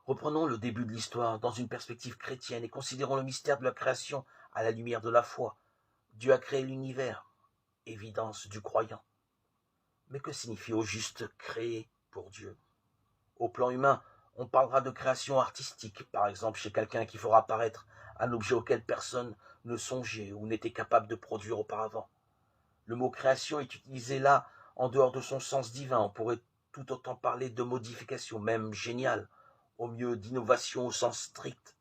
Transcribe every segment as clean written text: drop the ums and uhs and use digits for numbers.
Reprenons le début de l'histoire dans une perspective chrétienne et considérons le mystère de la création à la lumière de la foi. Dieu a créé l'univers, évidence du croyant. Mais que signifie au juste créer pour Dieu? Au plan humain, on parlera de création artistique, par exemple chez quelqu'un qui fera apparaître un objet auquel personne ne songeait ou n'était capable de produire auparavant. Le mot création est utilisé là en dehors de son sens divin. On pourrait tout autant parler de modification, même géniale, au mieux d'innovation au sens strict.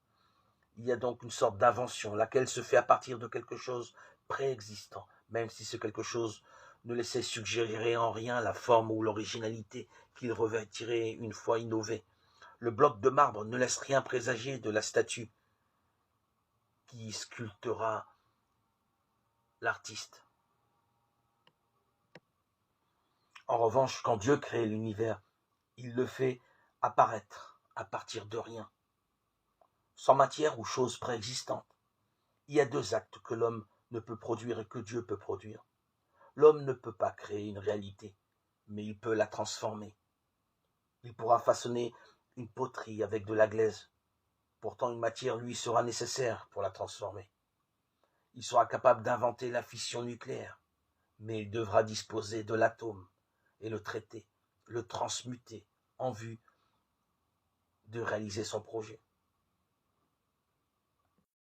Il y a donc une sorte d'invention, laquelle se fait à partir de quelque chose préexistant, même si ce quelque chose ne laissait suggérer en rien la forme ou l'originalité qu'il revêtirait une fois innové. Le bloc de marbre ne laisse rien présager de la statue qui sculptera l'artiste. En revanche, quand Dieu crée l'univers, il le fait apparaître à partir de rien, sans matière ou chose préexistante. Il y a deux actes que l'homme ne peut produire et que Dieu peut produire. L'homme ne peut pas créer une réalité, mais il peut la transformer. Il pourra façonner une poterie avec de la glaise. Pourtant, une matière lui sera nécessaire pour la transformer. Il sera capable d'inventer la fission nucléaire, mais il devra disposer de l'atome et le traiter, le transmuter en vue de réaliser son projet.